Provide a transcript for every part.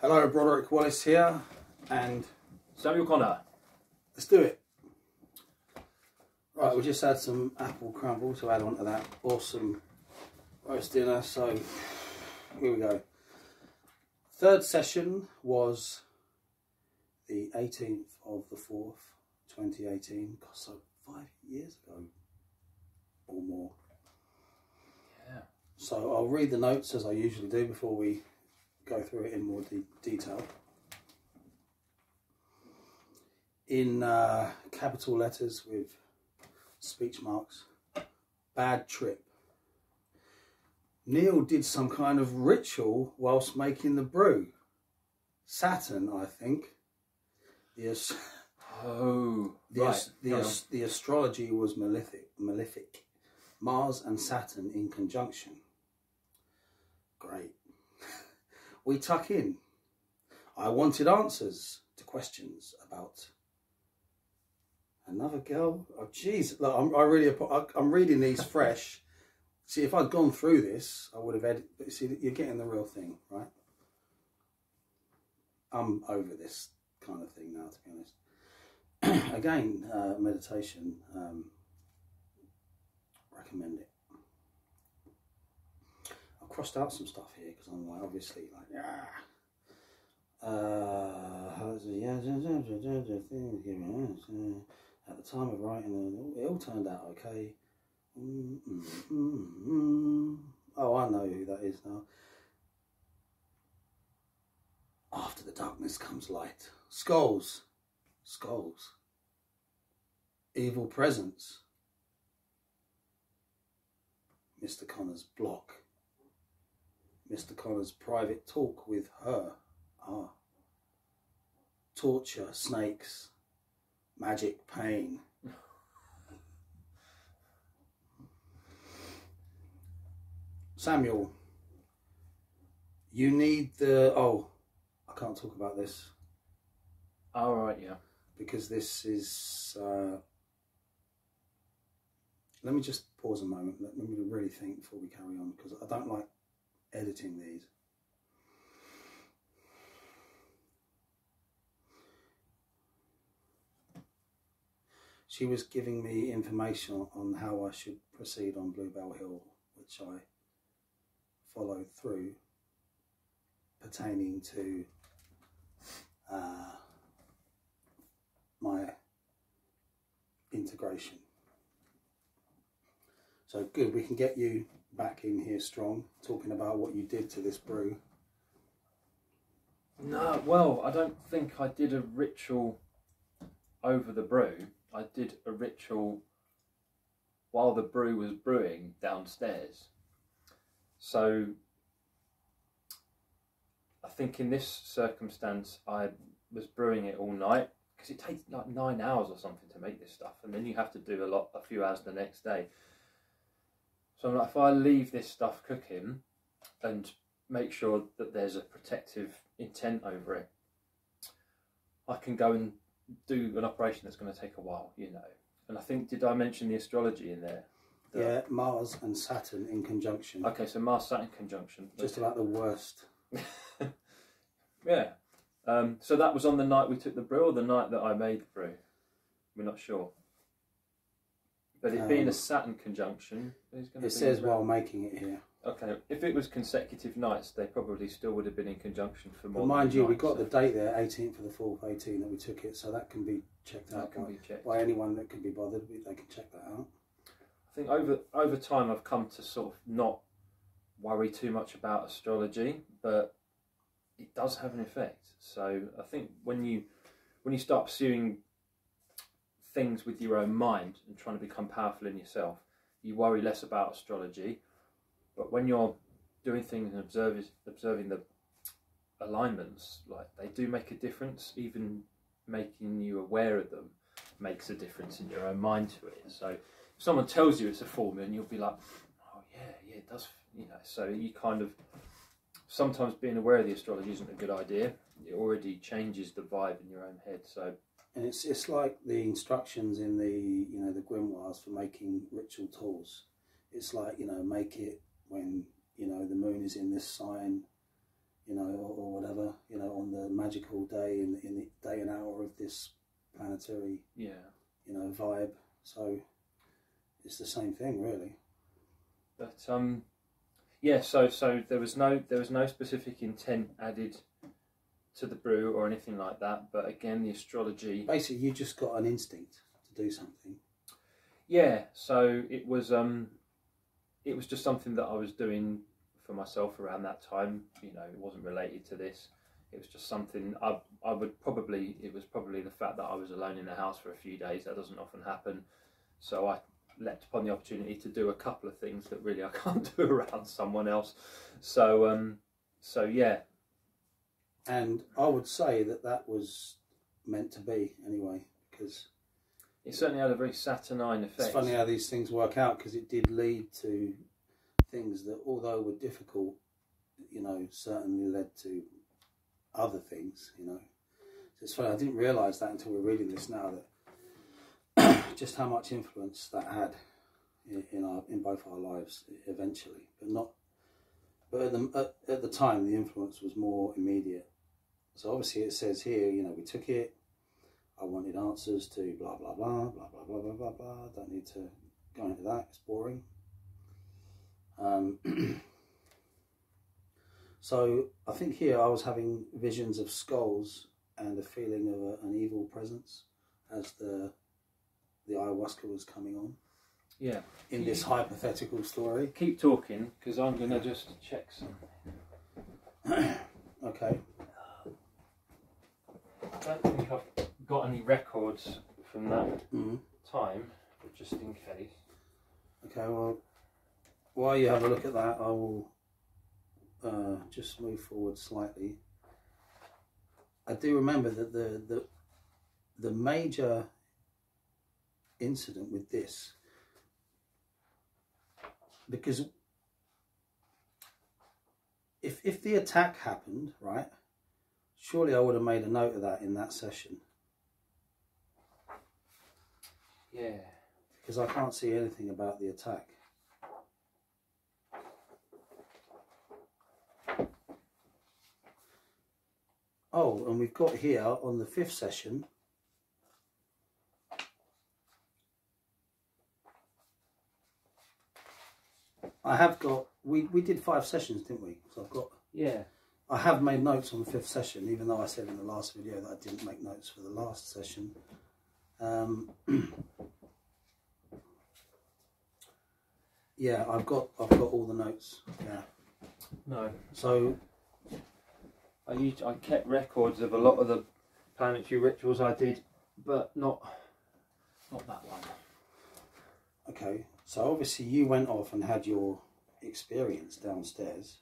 Hello, Broderick Wallace here, and Samuel Connor. let's do it. Right, we just had some apple crumble to add on to that awesome roast dinner, so here we go. Third session was the 18th of the 4th, 2018, God, so 5 years ago or more. Yeah. So I'll read the notes as I usually do before we go through it in more detail. In capital letters with speech marks, bad trip. Neil did some kind of ritual whilst making the brew. Saturn, I think. The astrology was malefic. Mars and Saturn in conjunction. Great. We tuck in. I wanted answers to questions about another girl. Oh, jeez. Look, I'm reading these fresh. See, if I'd gone through this, I would have edited. But see, you're getting the real thing, right? I'm over this kind of thing now, to be honest. Again, meditation. Recommend it. I've crossed out some stuff here because I'm like, obviously, like, at the time of writing, it all turned out okay. Oh, I know who that is now. After the darkness comes light. Skulls. Skulls. Evil presence. Mr. Connor's block. Mr. Connor's private talk with her. Torture, snakes, magic, pain. Samuel, you need the... Oh, I can't talk about this. All right, yeah. Because this is... Let me just pause a moment. Let me really think before we carry on, because I don't like editing these. She was giving me information on how I should proceed on Bluebell Hill, which I followed through, pertaining to my integration. So good, we can get you back in here strong, talking about what you did to this brew. No, well, I don't think I did a ritual over the brew. I did a ritual while the brew was brewing downstairs. So I think in this circumstance I was brewing it all night, because it takes like 9 hours or something to make this stuff, and then you have to do a few hours the next day. So I'm like, if I leave this stuff cooking and make sure that there's a protective intent over it, I can go and do an operation that's going to take a while, you know. And I think, did I mention the astrology in there? Yeah, Mars and Saturn in conjunction. Okay, so Mars-Saturn conjunction. Just about the worst. Yeah. So that was on the night we took the brew, or the night that I made the brew? We're not sure. But it being a Saturn conjunction, it says while making it here. Okay, if it was consecutive nights, they probably still would have been in conjunction for more. But mind you, we got the date there, 18th of the 4th, 18, that we took it, so that can be checked out by anyone that can be bothered. They can check that out. I think over time I've come to sort of not worry too much about astrology, but it does have an effect. So I think when you start pursuing things with your own mind and trying to become powerful in yourself, you worry less about astrology. But when you're doing things and observing the alignments, like, they do make a difference. Even making you aware of them makes a difference in your own mind to it. So if someone tells you it's a full moon, you'll be like, oh yeah, it does, you know. So you kind of, sometimes being aware of the astrology isn't a good idea. It already changes the vibe in your own head. So, and it's like the instructions in the grimoires for making ritual tools. It's like, make it when the moon is in this sign, or whatever, magical day in the day and hour of this planetary, vibe. So it's the same thing, really. But yeah. So there was no specific intent added to the brew or anything like that. But again, the astrology. Basically, you just got an instinct to do something. Yeah. So it was just something that I was doing for myself around that time. It wasn't related to this. It was just something it was probably the fact that I was alone in the house for a few days. That doesn't often happen. So I leapt upon the opportunity to do a couple of things that really I can't do around someone else. So yeah. And I would say that was meant to be anyway, because it certainly had a very saturnine effect. It's funny how these things work out, because it did lead to things that, although were difficult, certainly led to other things. It's funny, I didn't realise that until we're reading this now, that just how much influence that had in both our lives eventually, but at the time the influence was more immediate. So obviously it says here, we took it. I wanted answers to blah blah blah blah blah blah blah blah blah. Don't need to go into that. It's boring. So I think here I was having visions of skulls and a feeling of an evil presence as the ayahuasca was coming on. Yeah. In this hypothetical story. Keep talking, because I'm going to just check something. Okay. I don't think I've got any records from that time, but just in case. Okay, well, while you have a look at that, I will just move forward slightly. I do remember that the major incident with this, because if the attack happened, right, surely I would have made a note of that in that session. Yeah. Because I can't see anything about the attack. Oh, and we've got here on the 5th session, I have got, we did 5 sessions, didn't we? So I've got, yeah, I have made notes on the 5th session, even though I said in the last video that I didn't make notes for the last session. Yeah, I've got all the notes. Yeah. No. So I kept records of a lot of the planetary rituals I did, but not that one. Okay, so obviously you went off and had your experience downstairs.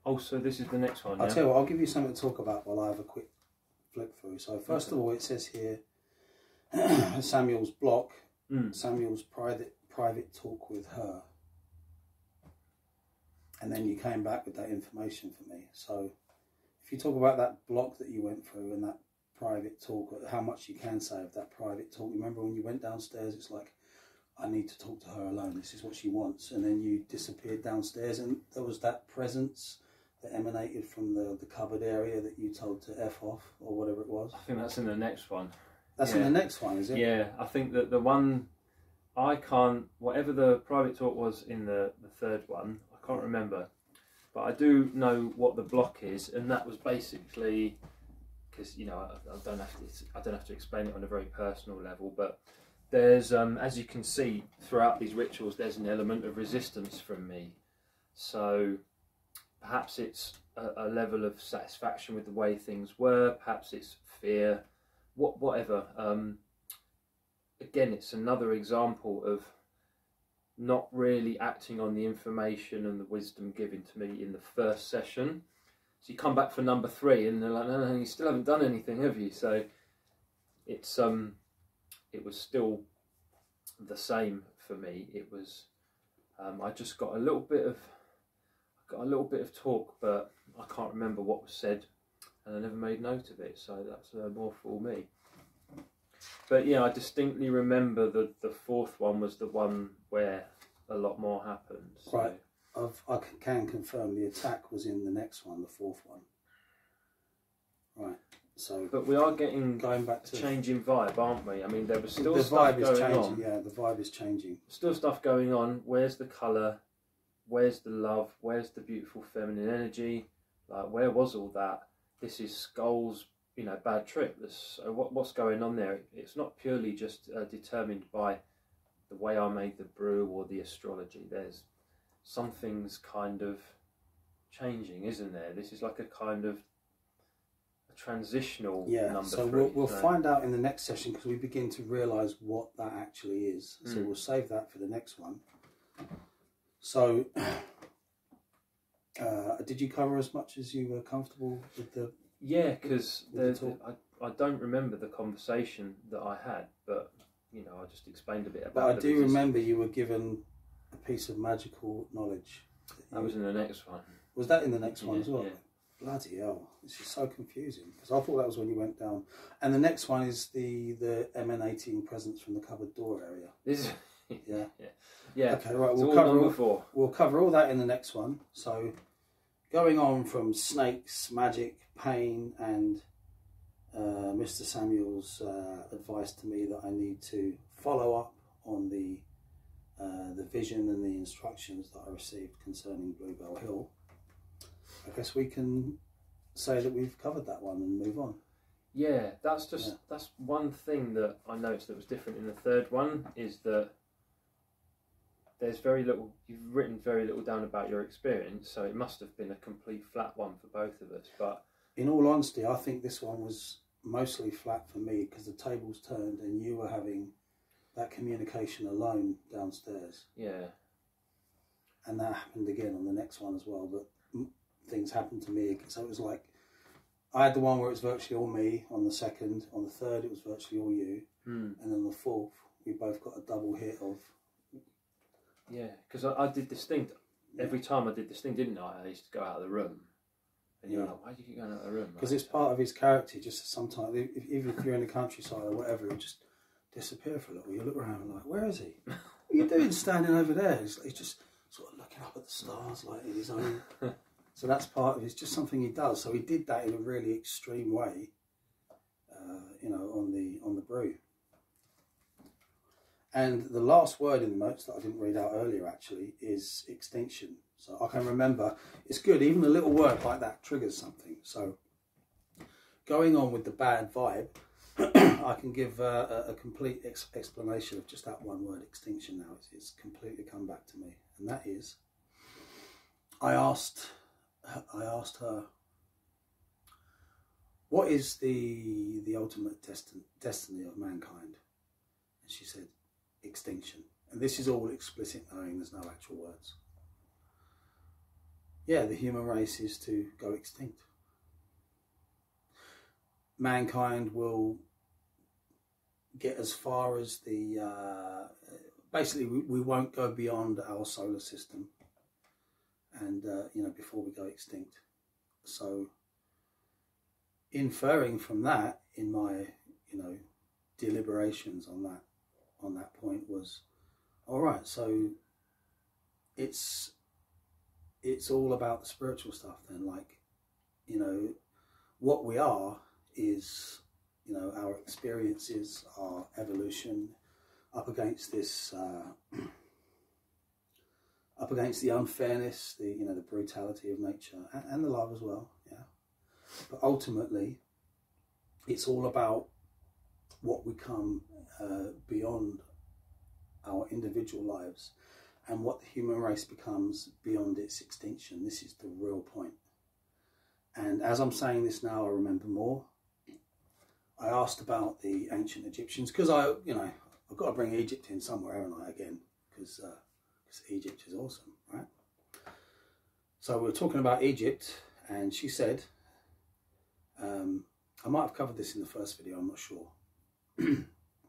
Oh, so this is the next one. I'll tell you what, I'll give you something to talk about while I have a quick flick through. So first of all, it says here Samuel's block, Samuel's private talk with her, and then you came back with that information for me. So if you talk about that block that you went through and that private talk, how much you can say of that private talk. Remember when you went downstairs, it's like, I need to talk to her alone, this is what she wants, and then you disappeared downstairs and there was that presence that emanated from the cupboard area that you told to F off, or whatever it was. I think that's in the next one. That's in the next one, is it? Yeah, I think that the one, I can't, whatever the private talk was in the third one, I can't remember, but I do know what the block is, and that was basically, because I don't have to explain it on a very personal level, but there's as you can see throughout these rituals, there's an element of resistance from me. So perhaps it's a level of satisfaction with the way things were, perhaps it's fear, whatever. Again, it's another example of not really acting on the information and the wisdom given to me in the first session. So you come back for number 3 and they're like, no, you still haven't done anything, have you? So it's it was still the same for me. It was I just got a little bit of talk, but I can't remember what was said, and I never made note of it. So that's more for me. But yeah, I distinctly remember the 4th one was the one where a lot more happened. So. Right. I can confirm the attack was in the next one, the 4th one. So, but we are getting going back to changing vibe, aren't we? I mean, there was still the stuff vibe is going changing. on. Yeah, the vibe is changing. Still stuff going on. Where's the colour? Where's the love? Where's the beautiful feminine energy? Like, where was all that? This is Skull's, you know, bad trip. So what's going on there? It's not purely just determined by the way I made the brew or the astrology. There's something's kind of changing, isn't there? This is like a kind of a transitional number so 3. we'll find out in the next session, because we begin to realise what that actually is. So we'll save that for the next one. So, did you cover as much as you were comfortable with the? Yeah, because I don't remember the conversation that I had, but you know, I just explained a bit about. But I do remember you were given a piece of magical knowledge. That was in the next one. Was that in the next one as well? Yeah. Bloody hell! This is so confusing, because I thought that was when you went down. And the next one is the emanating presence from the cupboard door area. This. Yeah. Yeah. Okay, right. We'll cover all that in the next one. So, going on from snakes, magic, pain, and Mr. Samuel's advice to me that I need to follow up on the vision and the instructions that I received concerning Bluebell Hill. I guess we can say that we've covered that one and move on. Yeah, that's one thing that I noticed that was different in the third one, is that there's very little, you've written very little down about your experience, so it must have been a complete flat one for both of us. But in all honesty, I think this one was mostly flat for me, because the tables turned and you were having that communication alone downstairs. Yeah. And that happened again on the next one as well, but things happened to me. So it was like, I had the one where it was virtually all me on the second, on the third it was virtually all you, and then the fourth we both got a double hit of. Yeah, because I did this thing, every time I did this thing, didn't I used to go out of the room. And you're like, why do you keep going out of the room? Because it's part of his character, just sometimes, even if you're in the countryside or whatever, he'll just disappear for a little. You look around and like, where is he? What are you doing standing over there? He's just sort of looking up at the stars like in his own. So that's part of it. It's just something he does. So he did that in a really extreme way, you know, on the brew. And the last word in the notes that I didn't read out earlier actually is extinction. So I can remember, it's good, even a little word like that triggers something. So going on with the bad vibe, I can give a complete explanation of just that one word, extinction now. It's completely come back to me. And that is, I asked her, what is the ultimate destiny of mankind? And she said, extinction. And this is all explicit knowing, there's no actual words. Yeah, the human race is to go extinct. Mankind will get as far as the basically we won't go beyond our solar system, and you know, before we go extinct. So inferring from that, in my, you know, deliberations on that point was, all right, so it's all about the spiritual stuff then. Like, you know, what we are is, you know, our experiences, our evolution, up against this, up against the unfairness, the, you know, the brutality of nature, and the love as well, yeah. But ultimately, it's all about what we come beyond our individual lives, and what the human race becomes beyond its extinction. This is the real point. And as I'm saying this now, I remember more. I asked about the ancient Egyptians, because you know, I've got to bring Egypt in somewhere, haven't I, again, because Egypt is awesome, right? So we were talking about Egypt, and she said, I might have covered this in the first video, I'm not sure.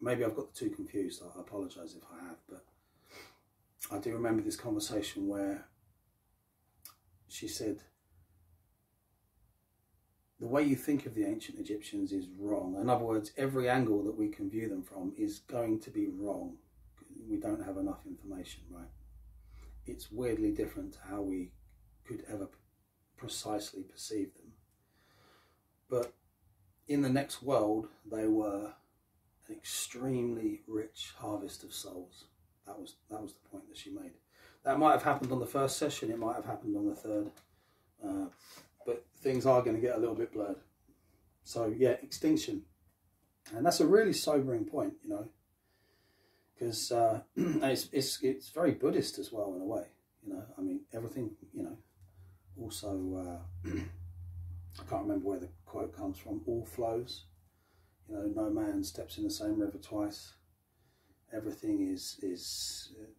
Maybe I've got the two confused, I apologise if I have, but I do remember this conversation where she said, the way you think of the ancient Egyptians is wrong. In other words, every angle that we can view them from is going to be wrong. We don't have enough information, right? It's weirdly different to how we could ever precisely perceive them. But in the next world, they were an extremely rich harvest of souls. That was the point that she made. That might have happened on the first session. It might have happened on the third. But things are going to get a little bit blurred. So yeah, extinction. And that's a really sobering point, you know, because it's very Buddhist as well in a way, you know. I mean, everything, you know. Also, I can't remember where the quote comes from. All flows, you know. No man steps in the same river twice. Everything is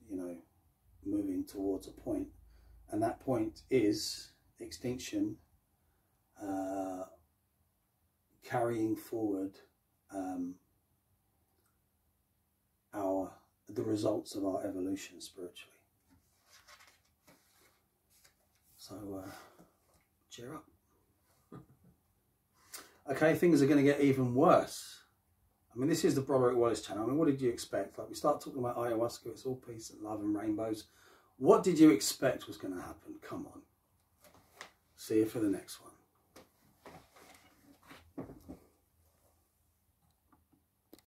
you know, moving towards a point, and that point is extinction, carrying forward the results of our evolution spiritually. So cheer up. Okay, things are going to get even worse. I mean, this is the Broderick Wallace channel. I mean, what did you expect? Like, we start talking about ayahuasca, it's all peace and love and rainbows. What did you expect was going to happen? Come on. See you for the next one.